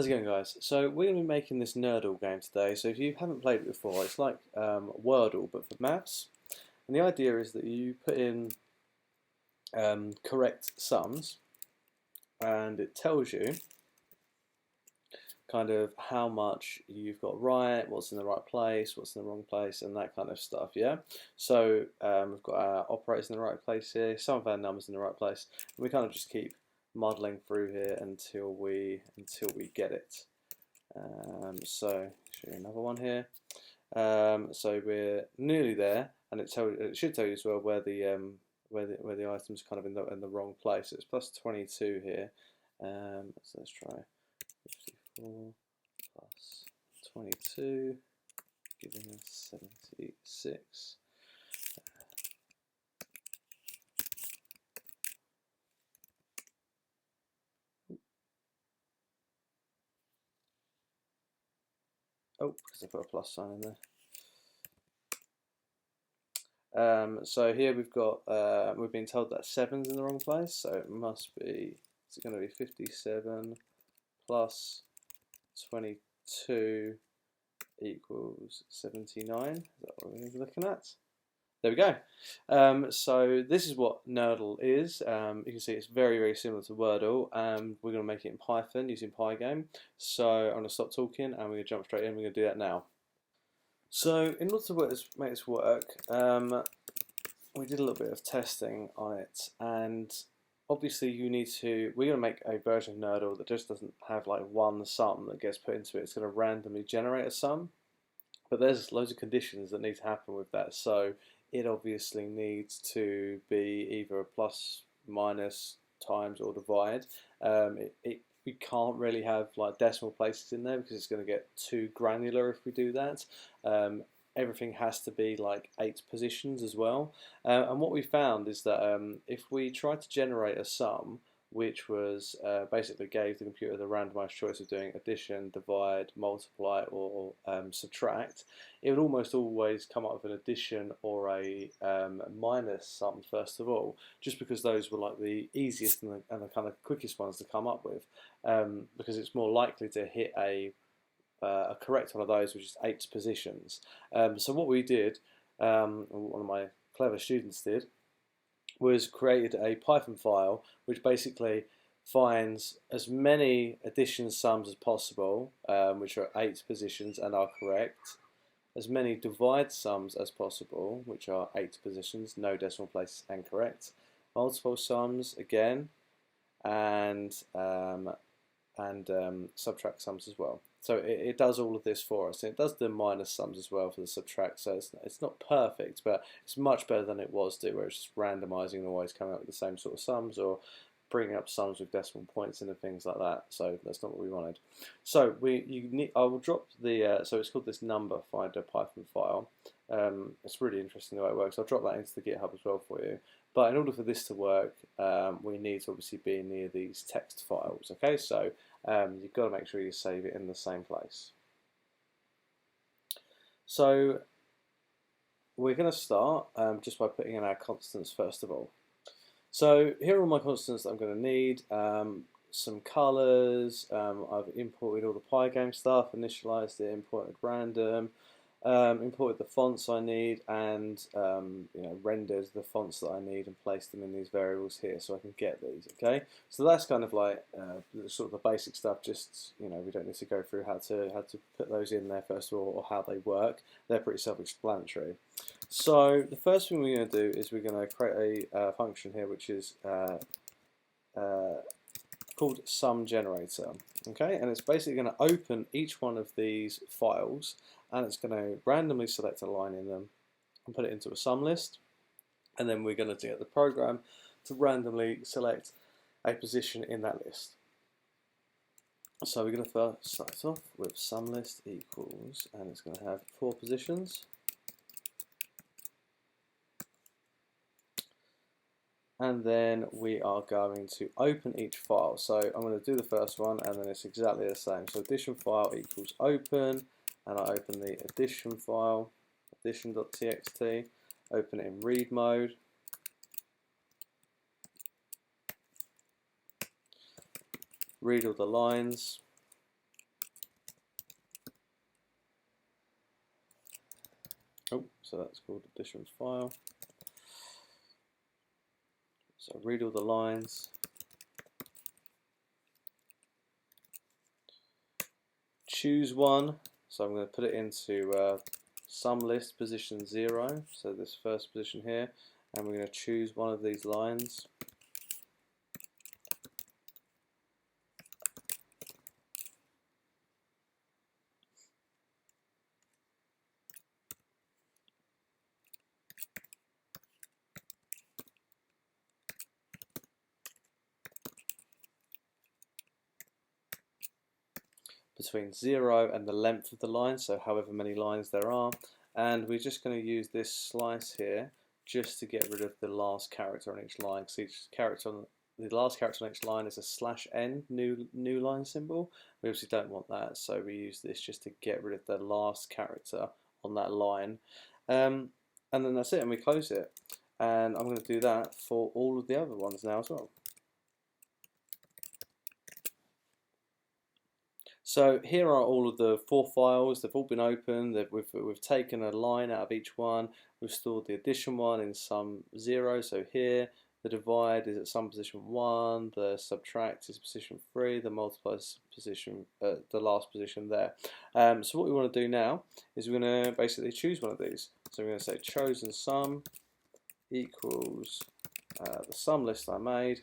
How's it going, guys? So we're going to be making this Nerdle game today. So if you haven't played it before, it's like Wordle but for maths. And the idea is that you put in correct sums, and it tells you kind of how much you've got right, what's in the right place, what's in the wrong place, and that kind of stuff. Yeah. So we've got our operators in the right place here, some of our numbers in the right place, and we kind of just keep muddling through here until we get it. So show you another one here. So we're nearly there, and it should tell you as well where the item's kind of in the wrong place. So it's plus 22 here. So let's try 54 plus 22, giving us 76. Oh, because I put a plus sign in there. So here we've got, we've been told that 7's in the wrong place, so it must be, it's going to be 57 plus 22 equals 79. Is that what we're going to be looking at? There we go. So this is what Nerdle is. You can see it's very, very similar to Wordle. We're going to make it in Python using Pygame. So I'm going to stop talking and we're going to jump straight in. We're going to do that now. So in order to make this work, we did a little bit of testing on it, and obviously we're going to make a version of Nerdle that just doesn't have like one sum that gets put into it. It's going to randomly generate a sum, but there's loads of conditions that need to happen with that. So it obviously needs to be either a plus, minus, times, or divide. We can't really have like decimal places in there because it's going to get too granular if we do that. Everything has to be like 8 positions as well. And what we found is that if we try to generate a sum which was basically gave the computer the randomized choice of doing addition, divide, multiply, or subtract, it would almost always come up with an addition or a minus sum first of all, just because those were like the easiest and the kind of quickest ones to come up with, because it's more likely to hit a correct one of those, which is 8 positions. So what we did, one of my clever students did, was created a Python file which basically finds as many addition sums as possible, which are 8 positions and are correct, as many divide sums as possible, which are 8 positions, no decimal places and correct, multiple sums again, and subtract sums as well. So it does all of this for us. It does the minus sums as well for the subtract, so it's not perfect, but it's much better than it was where it's just randomizing and always coming up with the same sort of sums, or bringing up sums with decimal points in and things like that. So that's not what we wanted. So I will drop the so it's called this number finder Python file. It's really interesting the way it works. I'll drop that into the GitHub as well for you. But in order for this to work, we need to obviously be near these text files. Okay, so you've got to make sure you save it in the same place. So we're going to start just by putting in our constants first of all. So here are all my constants that I'm going to need. Some colors. I've imported all the Pygame stuff, initialized it, imported random, imported the fonts I need, and rendered the fonts that I need and placed them in these variables here so I can get these. Okay, so that's kind of like sort of the basic stuff. Just we don't need to go through how to put those in there first of all, or how they work. They're pretty self-explanatory. So the first thing we're going to do is we're going to create a function here which is called sum generator. Okay, and it's basically going to open each one of these files, and it's going to randomly select a line in them and put it into a sum list, and then we're going to get the program to randomly select a position in that list. So we're going to first start off with sum list equals, and it's going to have 4 positions. And then we are going to open each file. So I'm going to do the first one, and then it's exactly the same. So addition file equals open, and I open the addition file, addition.txt, open it in read mode. Read all the lines, so that's called addition file. So read all the lines, choose one, so I'm going to put it into sum list position 0, so this first position here, and we're going to choose one of these lines. Between 0 and the length of the line, so however many lines there are, and we're just going to use this slice here just to get rid of the last character on each line. So each character on the last character on each line is a /n new line symbol. We obviously don't want that, so we use this just to get rid of the last character on that line, and then that's it, and we close it. And I'm going to do that for all of the other ones now as well. So here are all of the 4 files. They've all been opened. We've taken a line out of each one. We've stored the addition one in sum 0. So here the divide is at sum position 1. The subtract is position 3. The multiply is position the last position there. So what we want to do now is we're going to basically choose one of these. So we're going to say chosen sum equals the sum list I made,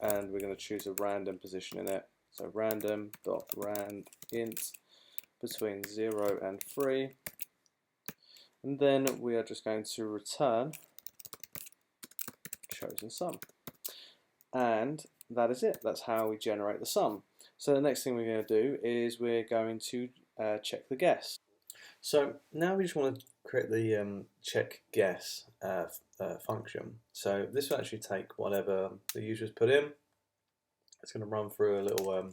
and we're going to choose a random position in it. So random.rand int between 0 and 3, and then we are just going to return chosen sum, and that is it. That's how we generate the sum. So the next thing we're going to do is we're going to check the guess. So now we just want to create the check guess function. So this will actually take whatever the user's put in. It's going to run through a little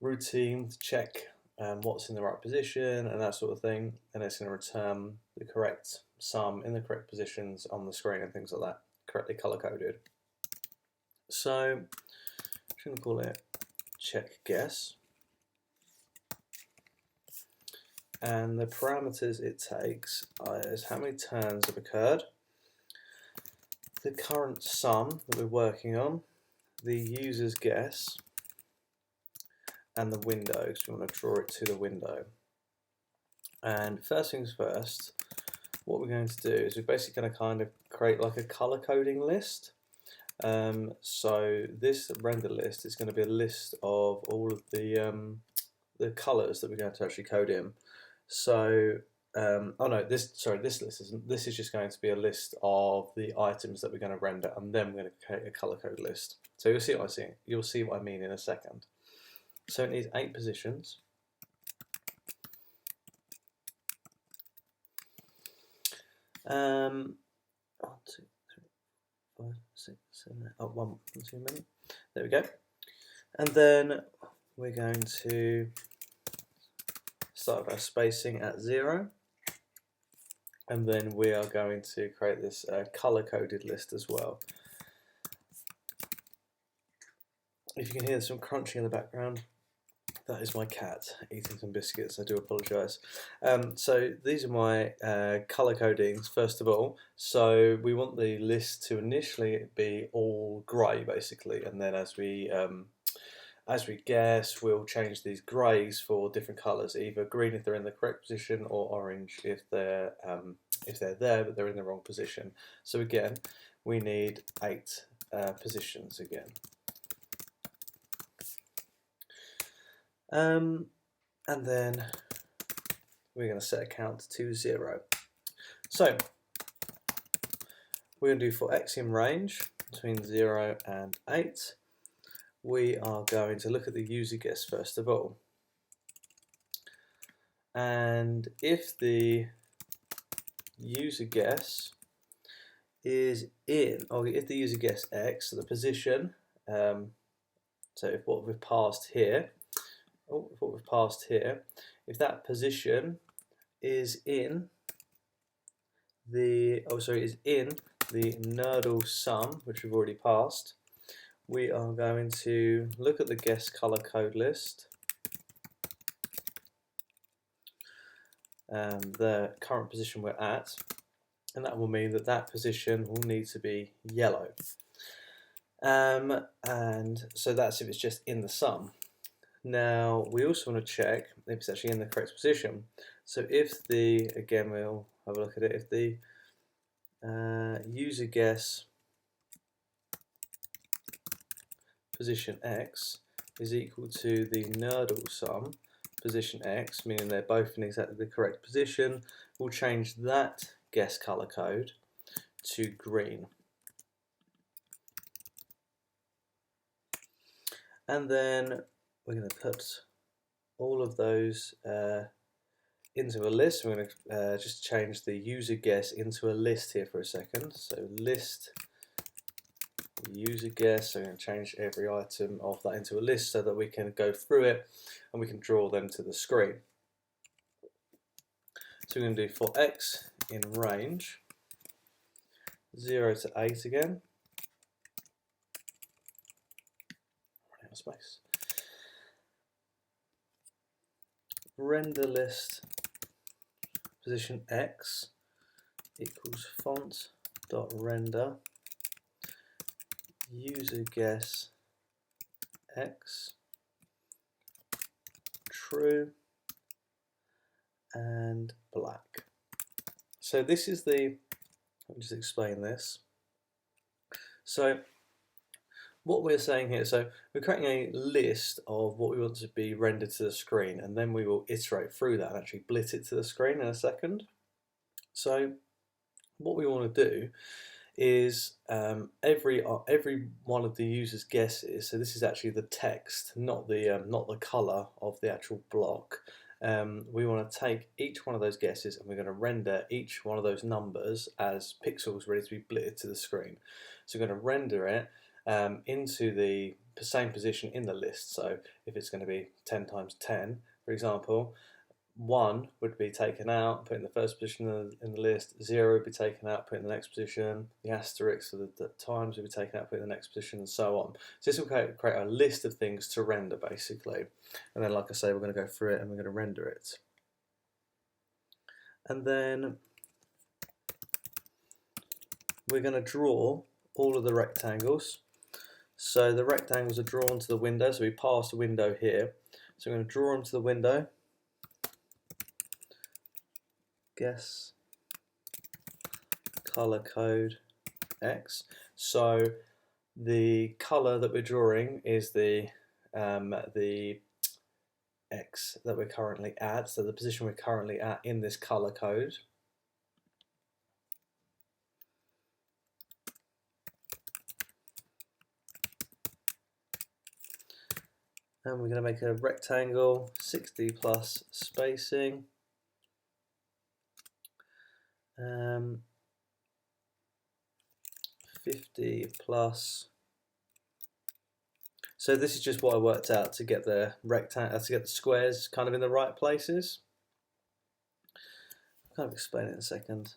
routine to check what's in the right position and that sort of thing, and it's going to return the correct sum in the correct positions on the screen and things like that, correctly color coded. So I'm just going to call it check guess, and the parameters it takes is how many turns have occurred, the current sum that we're working on, the user's guess, and the window, because we want to draw it to the window. And first things first, what we're going to do is we're basically going to kind of create like a color coding list. So this render list is going to be a list of all of the colors that we're going to actually code in. So oh no, this list isn't. This is just going to be a list of the items that we're going to render, and then we're going to create a color code list. So you'll see what I see. You'll see what I mean in a second. So it needs 8 positions. One, two, three, 5, 6, 7, 8. Oh, 1, 2 minutes. There we go. And then we're going to start our spacing at 0. And then we are going to create this color-coded list as well. If you can hear some crunching in the background, that is my cat eating some biscuits. I do apologise. So these are my color codings first of all. So we want the list to initially be all grey basically, and then as we guess, we'll change these greys for different colours, either green if they're in the correct position, or orange if they're there but they're in the wrong position. So again, we need 8 positions again. And then we're going to set a count to 0. So we're going to do for x in range between 0 and 8. We are going to look at the user guess first of all. And if the user guess is in, or if the user guess x, so the position, so if what we've passed here, if that position is in the Nerdle sum, which we've already passed, we are going to look at the guess color code list, the current position we're at, and that will mean that that position will need to be yellow. And so that's if it's just in the sum. Now we also want to check if it's actually in the correct position. So if the, again we'll have a look at it, if the user guess position X is equal to the Nerdle sum position X, meaning they're both in exactly the correct position, we'll change that guess color code to green. And then we're going to put all of those into a list. We're going to just change the user guess into a list here for a second. So list user guess, so we're going to change every item of that into a list so that we can go through it and we can draw them to the screen. So we're going to do for X in range 0 to 8 again. Running out of space. Render list position X equals font dot render user guess X true and black. So this is the, let me just explain this. So what we're saying here, so we're creating a list of what we want to be rendered to the screen, and then we will iterate through that and actually blit it to the screen in a second. So what we want to do is every one of the user's guesses. So this is actually the text, not the color of the actual block. We want to take each one of those guesses and we're going to render each one of those numbers as pixels ready to be blitted to the screen. So we're going to render it into the same position in the list. So if it's going to be 10 times 10, for example, 1 would be taken out, put in the first position in the list, 0 would be taken out, put in the next position, the asterisk, so the times would be taken out, put in the next position, and so on. So this will create a list of things to render, basically. And then, like I say, we're going to go through it and we're going to render it. And then we're going to draw all of the rectangles. So the rectangles are drawn to the window, so we pass the window here. So we're going to draw them to the window. Guess color code X. So the color that we're drawing is the X that we're currently at, so the position we're currently at in this color code. And we're going to make a rectangle, 60 plus spacing. 50 plus. So this is just what I worked out to get the rectangle, to get the squares kind of in the right places. I'll kind of explain it in a second.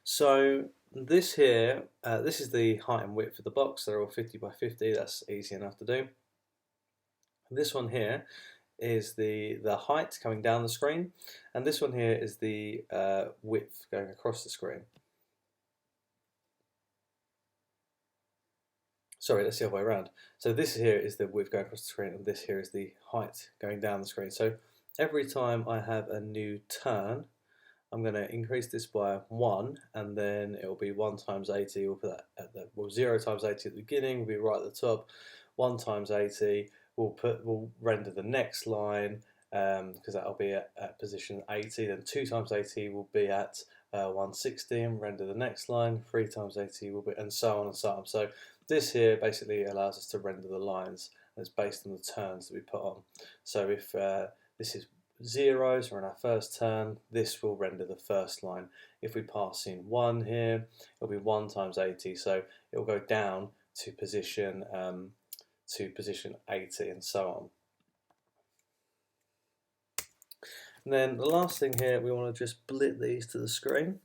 So this here, this is the height and width of the box. They're all 50 by 50. That's easy enough to do. This one here is the height coming down the screen, and this one here is the width going across the screen. Sorry, that's the other way around. So this here is the width going across the screen, and this here is the height going down the screen. So every time I have a new turn, I'm going to increase this by 1, and then it will be 1 times 80. We'll put that at the, well, 0 times 80 at the beginning will be right at the top. 1 times 80. We'll render the next line because that'll be at position 80. Then 2 times 80 will be at 160, and render the next line. 3 times 80 will be, and so on and so on. So this here basically allows us to render the lines, and it's based on the turns that we put on. So if this is 0, so we're in our first turn, this will render the first line. If we pass in 1 here, it'll be 1 times 80, so it will go down to position 80 and so on. And then the last thing here, we want to just blit these to the screen.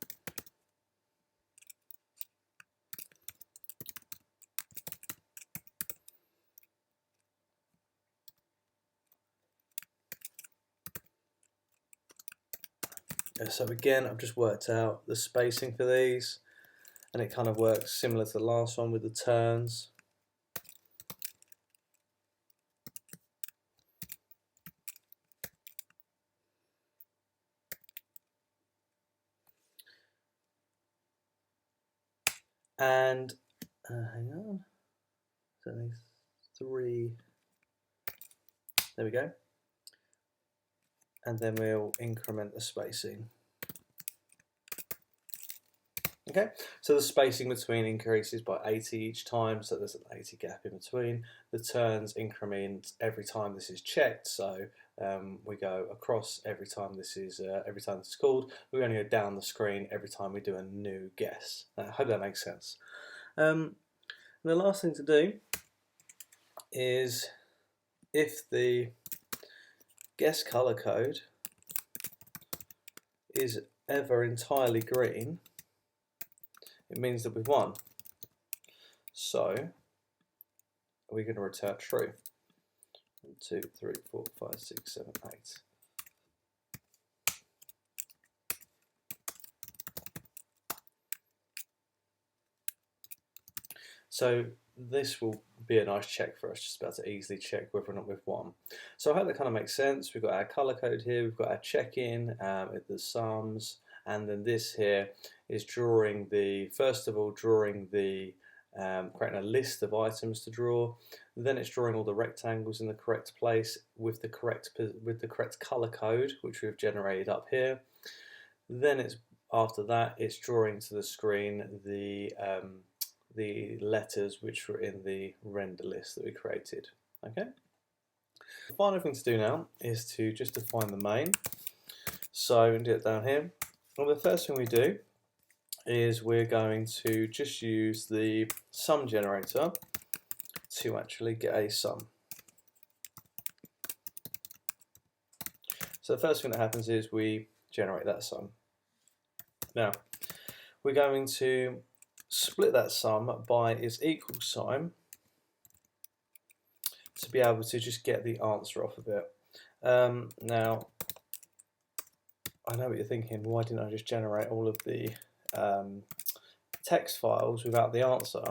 So again, I've just worked out the spacing for these, and it kind of works similar to the last one with the turns. And hang on, there's only 3. There we go. And then we'll increment the spacing. Okay, so the spacing between increases by 80 each time, so there's an 80 gap in between. The turns increment every time this is checked, so we go across every time this is called. We only go down the screen every time we do a new guess. I hope that makes sense. And the last thing to do is, if the guess color code is ever entirely green, it means that we've won. So we're going to return true. 1, 2, 3, 4, 5, 6, 7, 8. So this will be a nice check for us, just about to easily check whether or not we've won. So I hope that kind of makes sense. We've got our color code here, we've got our check-in with the sums, and then this here is drawing the, first of all, drawing the creating a list of items to draw. Then it's drawing all the rectangles in the correct place with the correct color code, which we've generated up here. Then it's, after that, it's drawing to the screen the letters which were in the render list that we created. Okay. The final thing to do now is to just define the main. So we do it down here. Well, the first thing we do is we're going to just use the sum generator to actually get a sum. So the first thing that happens is we generate that sum. Now we're going to split that sum by its equal sign to be able to just get the answer off of it. Now I know what you're thinking, why didn't I just generate all of the text files without the answer?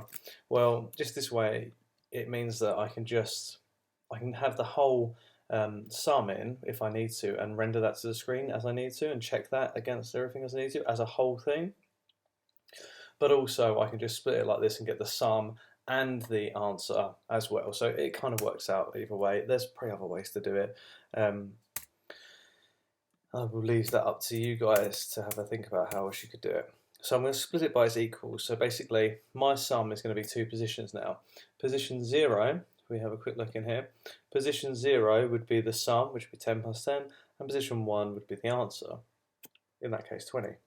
Well, just this way it means that I can have the whole sum in if I need to, and render that to the screen as I need to, and check that against everything as I need to as a whole thing. But also I can just split it like this and get the sum and the answer as well. So it kind of works out either way. There's probably other ways to do it. I will leave that up to you guys to have a think about how else you could do it. So I'm going to split it by its equals. So basically my sum is going to be 2 positions now. Position 0, we have a quick look in here. Position 0 would be the sum, which would be 10 plus 10, and position 1 would be the answer, in that case 20.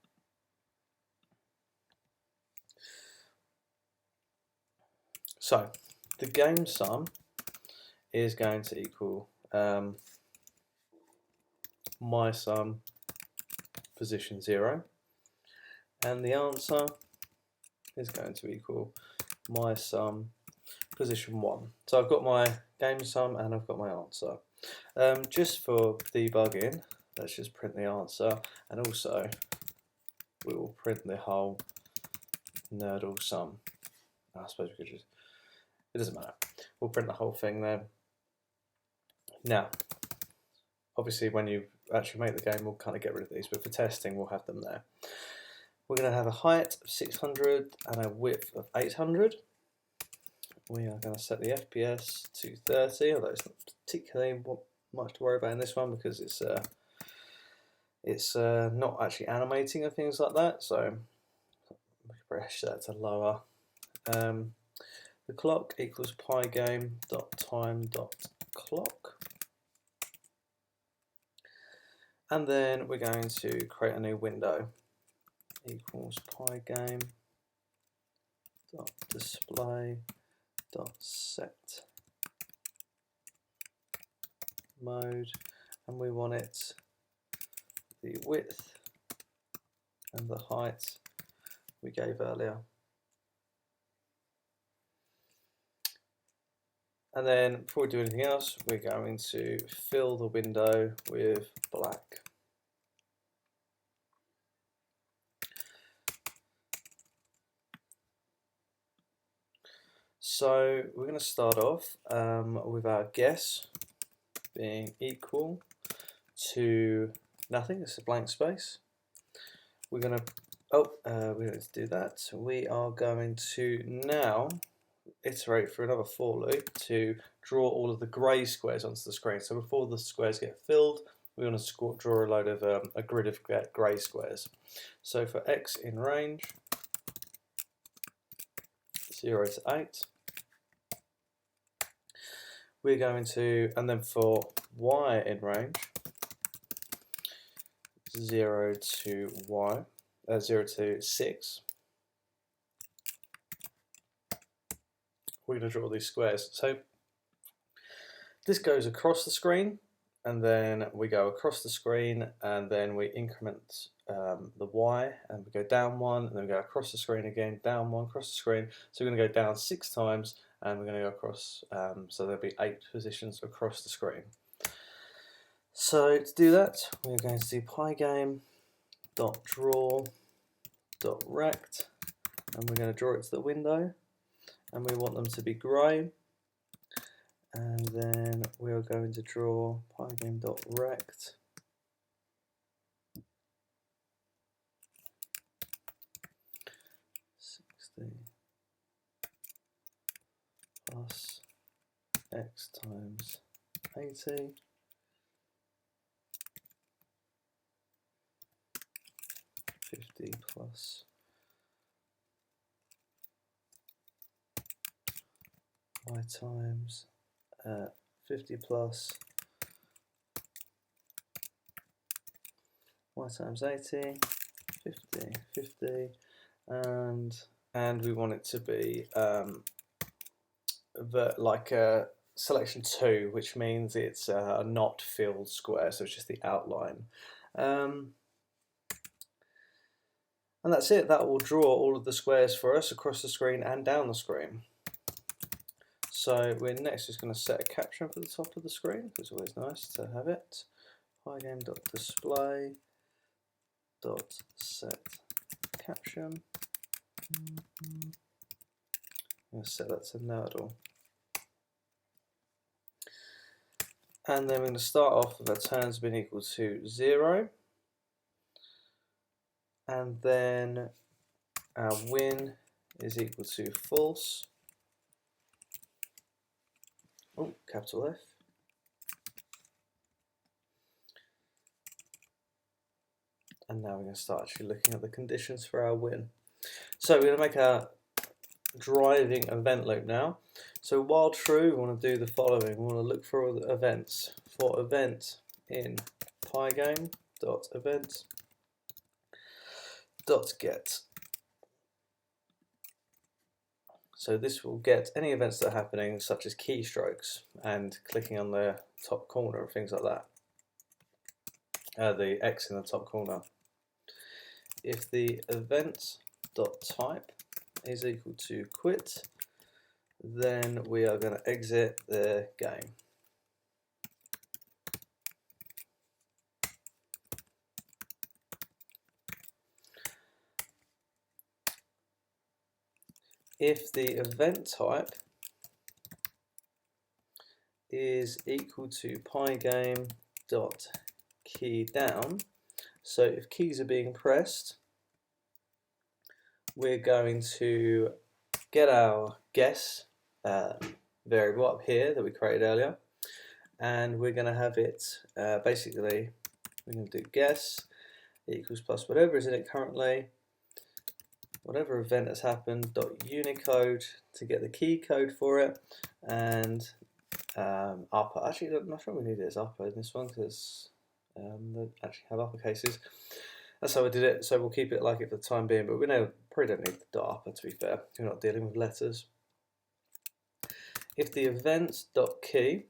So the game sum is going to equal my sum position 0, and the answer is going to equal my sum position 1. So I've got my game sum and I've got my answer. Just for debugging, let's just print the answer, and also we will print the whole Nerdle sum. I suppose we could just, it doesn't matter, we'll print the whole thing there. Now obviously when you actually make the game we'll kind of get rid of these, but for testing we'll have them there. We're going to have a height of 600 and a width of 800. We are going to set the FPS to 30, although it's not particularly much to worry about in this one because it's not actually animating and things like that, so we can press that to lower. The clock equals pygame.time.clock. And then we're going to create a new window. Equals pygame.display.set mode, and we want it the width and the height we gave earlier. And then before we do anything else, we're going to fill the window with black. So we're going to start off with our guess being equal to nothing. It's a blank space. We're going to we don't need to do that. We are going to now iterate for another for loop to draw all of the grey squares onto the screen. So before the squares get filled, we want to draw a load of a grid of grey squares. So for x in range 0 to 8, we're going to, and then for y in range 0 to 6, we're going to draw these squares. So this goes across the screen, and then we go across the screen, and then we increment the y, and we go down 1, and then we go across the screen again, down 1, across the screen. So we're going to go down 6 times, and we're going to go across, so there'll be 8 positions across the screen. So to do that, we're going to do pygame.draw.rect, and we're going to draw it to the window, and we want them to be grey. And then we are going to draw pygame.rect plus x times 80 50 plus y times 50 plus y times 80 50 50, and we want it to be like a selection 2, which means it's a not filled square, so it's just the outline. And that's it. That will draw all of the squares for us across the screen and down the screen. So we're next just going to set a caption for the top of the screen. It's always nice to have it. Pygame.display.set caption. I'm going to set that to Nerdle. And then we're going to start off with our turns being equal to 0. And then our win is equal to false. Oh, capital F. And now we're going to start actually looking at the conditions for our win. So we're going to make our driving event loop now. So while true, we want to do the following. We want to look for all the events. For event in pygame.event.get. So this will get any events that are happening, such as keystrokes and clicking on the top corner and things like that. The X in the top corner. If the event.type is equal to quit, then we are going to exit the game. If the event type is equal to pygame.keyDown, so if keys are being pressed, we're going to get our guess variable up here that we created earlier, and we're going to have it basically, we're going to do guess equals plus whatever is in it currently, whatever event has happened, .unicode to get the key code for it, and upper. Actually, I'm not sure we need it as upper in this one because they actually have uppercases. That's how I did it, so we'll keep it like it for the time being, but we probably don't need the upper, to be fair. We're not dealing with letters. If the event.key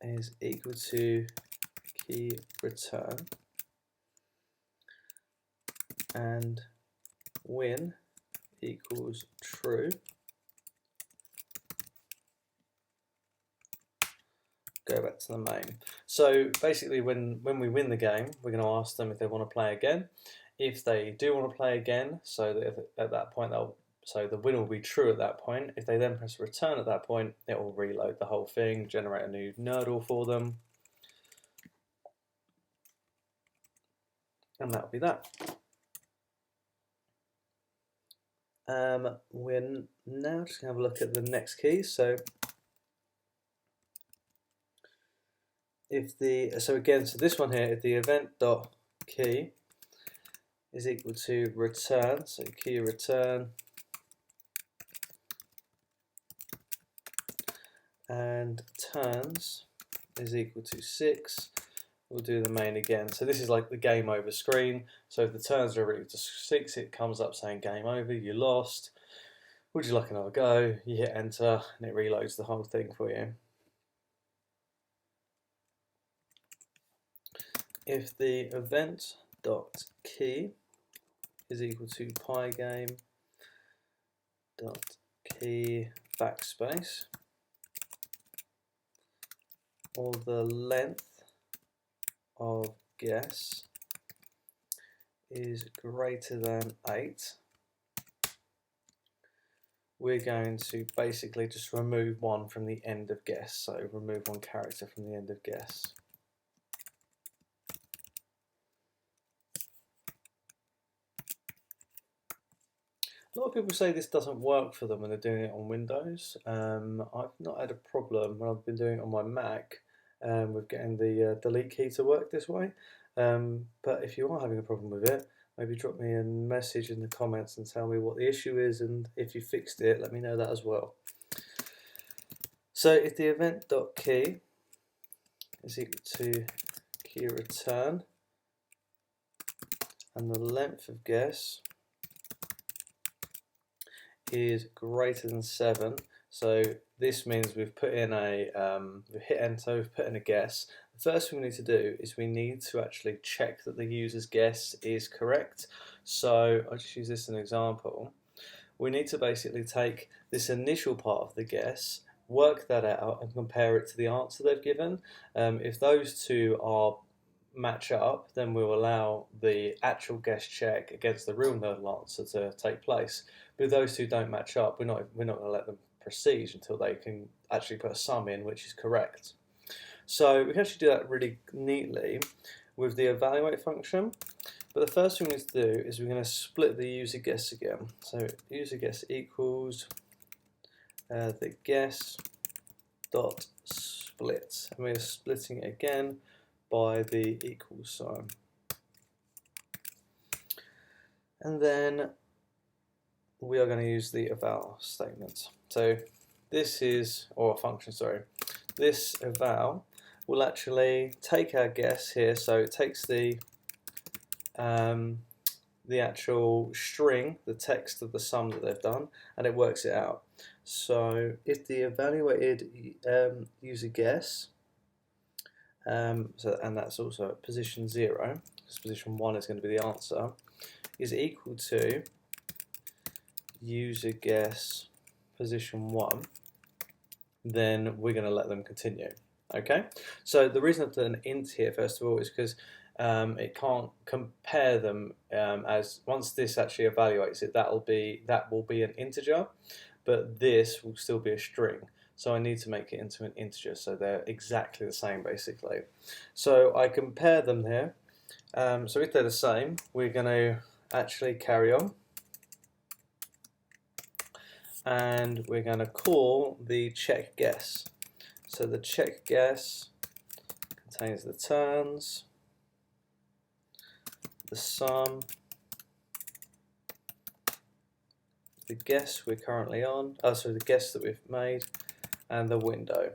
is equal to key return and win equals true, go back to the main. So basically when we win the game, we're going to ask them if they want to play again. if they do want to play again, so that at that point so the winner will be true at that point. If they then press return at that point, it will reload the whole thing, generate a new Nerdle for them, and that'll be that. We're now just going to have a look at the next key. So so this one here, if the event.key is equal to return, so key return, and turns is equal to 6, we'll do the main again. So this is like the game over screen. So if the turns are equal to 6, it comes up saying game over, you lost. Would you like another go? You hit enter and it reloads the whole thing for you. If the event.key is equal to pygame.key backspace, or the length of guess is greater than 8, we're going to basically just remove one from the end of guess. So remove one character from the end of guess. A lot of people say this doesn't work for them when they're doing it on Windows. I've not had a problem when I've been doing it on my Mac with getting the delete key to work this way. But if you are having a problem with it, maybe drop me a message in the comments and tell me what the issue is, and if you fixed it, let me know that as well. So if the event.key is equal to key return and the length of guess is greater than 7, so this means we've put in we've hit enter, we've put in a guess. The first thing we need to do is we need to actually check that the user's guess is correct. So I'll just use this as an example. We need to basically take this initial part of the guess, work that out and compare it to the answer they've given. If those two match up, then we'll allow the actual guess check against the real Nerdle answer to take place. But if those two don't match up, we're not going to let them proceed until they can actually put a sum in which is correct. So we can actually do that really neatly with the evaluate function. But the first thing we need to do is we're going to split the user guess again. So user guess equals the guess dot split, and we're splitting it again by the equal sign. And then we are going to use the eval statement. So this is, or a function, sorry. This eval will actually take our guess here, so it takes the actual string, the text of the sum that they've done, and it works it out. So if the evaluated user guess, and that's also at position 0, because position 1 is going to be the answer, is equal to user guess position 1, then we're going to let them continue. Okay, so the reason I put an int here first of all is because it can't compare them as once this actually evaluates it, that will be an integer, but this will still be a string. So I need to make it into an integer, so they're exactly the same basically. So I compare them here. So if they're the same, we're going to actually carry on, and we're going to call the check guess. So the check guess contains the turns, the sum, the guess we're currently on, the guess that we've made, and the window.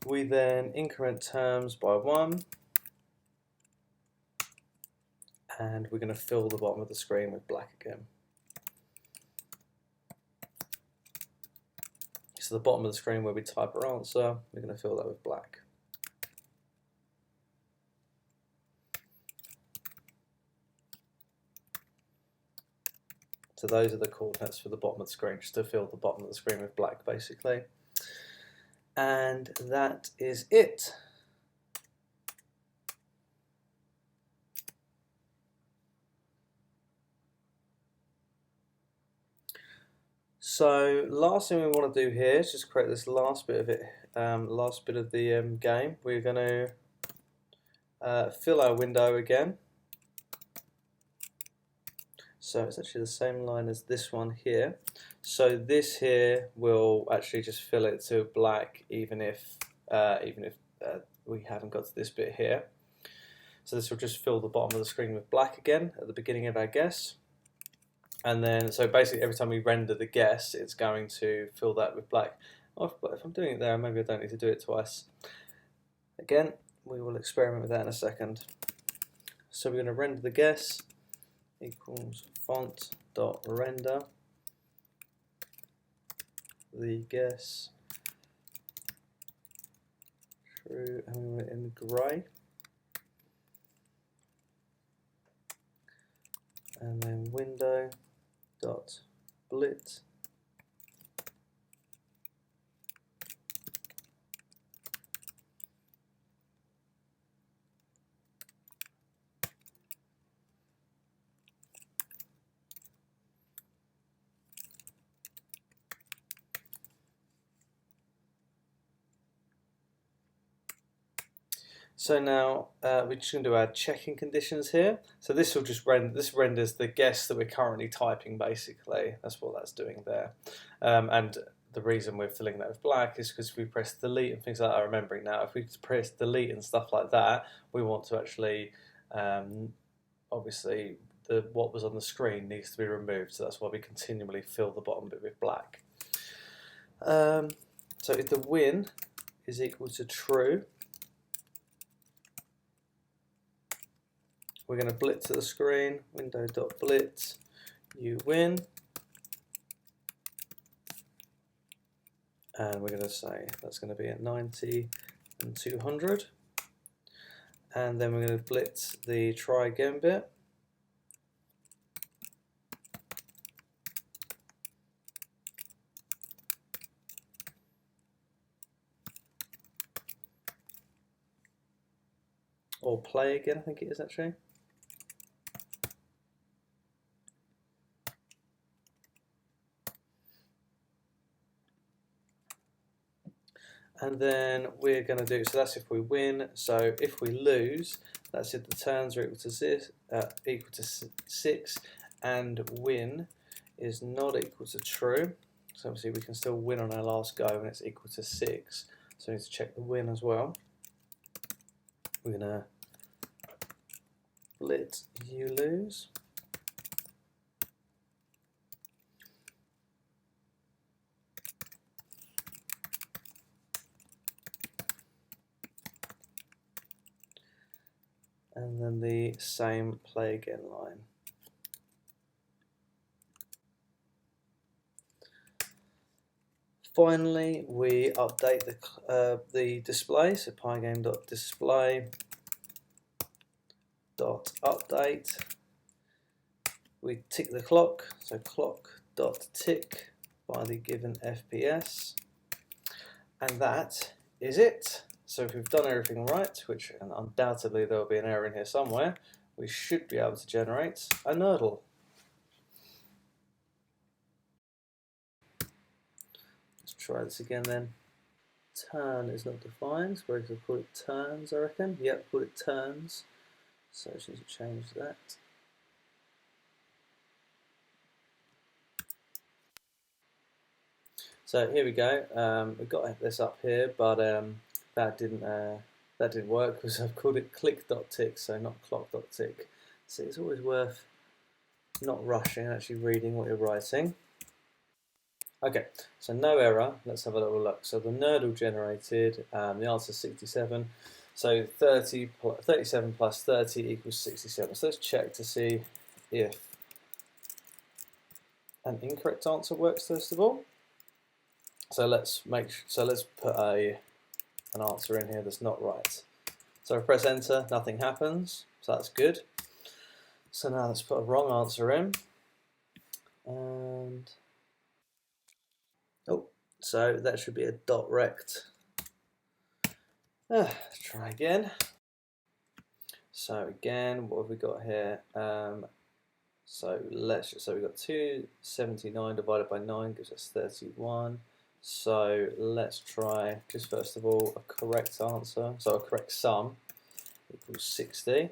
We then increment terms by 1, and we're going to fill the bottom of the screen with black again. So the bottom of the screen where we type our answer, we're going to fill that with black. So those are the coordinates for the bottom of the screen, just to fill the bottom of the screen with black basically. And that is it. So last thing we want to do here is just create this last bit of it, last bit of the game. We're going to fill our window again. So it's actually the same line as this one here. So this here will actually just fill it to black, even if we haven't got to this bit here. So this will just fill the bottom of the screen with black again at the beginning of our guess. And then, so basically every time we render the guess, it's going to fill that with black. Oh, but if I'm doing it there, maybe I don't need to do it twice. Again, we will experiment with that in a second. So we're going to render the guess equals font.render the guess true, and we want it in grey. And then window dot blit So now we're just going to do our checking conditions here. So this will just renders the guess that we're currently typing, basically. That's what that's doing there. And the reason we're filling that with black is because if we press delete and things like that, I'm remembering now, if we press delete and stuff like that, we want to actually, obviously, what was on the screen needs to be removed. So that's why we continually fill the bottom bit with black. So if the win is equal to true, we're going to blit to the screen, window.blit, you win. And we're going to say that's going to be at 90 and 200. And then we're going to blit the try again bit. Or play again, I think it is actually. And then we're going to do, so that's if we win. So if we lose, that's if the turns are equal to 6 and win is not equal to true. So obviously we can still win on our last go when it's equal to 6. So we need to check the win as well. We're going to blit you lose. And then the same play again line. Finally, we update the display. So pygame.display.update. We tick the clock. So clock.tick by the given FPS. And that is it. So if we've done everything right, which undoubtedly there will be an error in here somewhere, we should be able to generate a Nerdle. Let's try this again then. Turn is not defined, where we could call it turns, I reckon. Yep, call it turns. So I just need to change that. So here we go. We've got this up here, but that didn't work because I've called it click.tick, so not clock.tick. So it's always worth not rushing and actually reading what you're writing. Okay, so no error. Let's have a little look. So the Nerdle generated, the answer is 67. So 37 plus 30 equals 67. So let's check to see if an incorrect answer works first of all. So let's put an answer in here that's not right. So if I press enter, nothing happens. So that's good. So now let's put a wrong answer in. And oh, so that should be a dot rect. Let's try again. So again, what have we got here? So we've got 279 divided by 9 gives us 31. So let's try just first of all a correct answer. So a correct sum equals 60.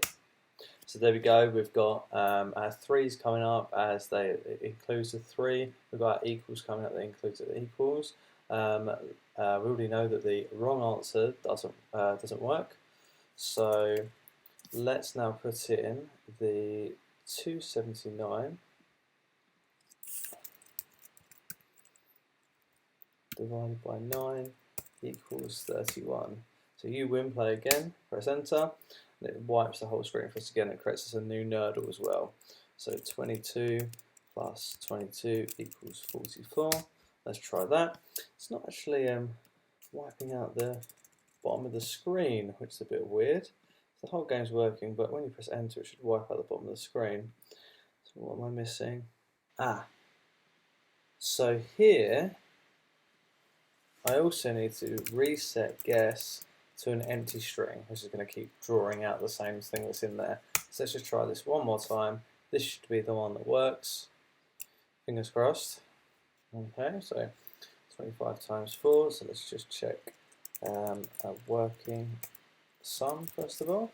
So there we go. We've got our threes coming up as it includes the 3. We've got our equals coming up that includes the equals. We already know that the wrong answer doesn't work. So let's now put in the 279 divided by 9 equals 31. So you win, play again, press enter, and it wipes the whole screen for us again. It creates us a new Nerdle as well. So 22 plus 22 equals 44. Let's try that. It's not actually wiping out the bottom of the screen, which is a bit weird. The whole game's working, but when you press enter, it should wipe out the bottom of the screen. So what am I missing? So here, I also need to reset guess to an empty string, which is going to keep drawing out the same thing that's in there. So let's just try this one more time. This should be the one that works. Fingers crossed. Okay, so 25 times 4, so let's just check a working sum first of all.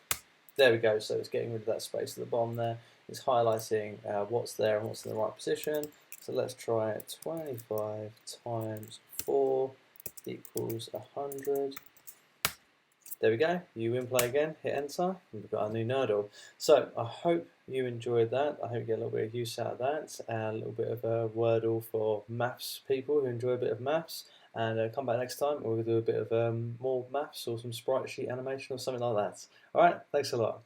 There we go, so it's getting rid of that space at the bottom there. It's highlighting what's there and what's in the right position. So let's try it. 25 times 4 equals 100. There we go. You win, play again, hit enter, and we've got our new Nerdle. So I hope you enjoyed that. I hope you get a little bit of use out of that, and a little bit of a Wordle for maths people who enjoy a bit of maths. And come back next time, and we'll do a bit of more maths or some sprite sheet animation or something like that. All right, thanks a lot.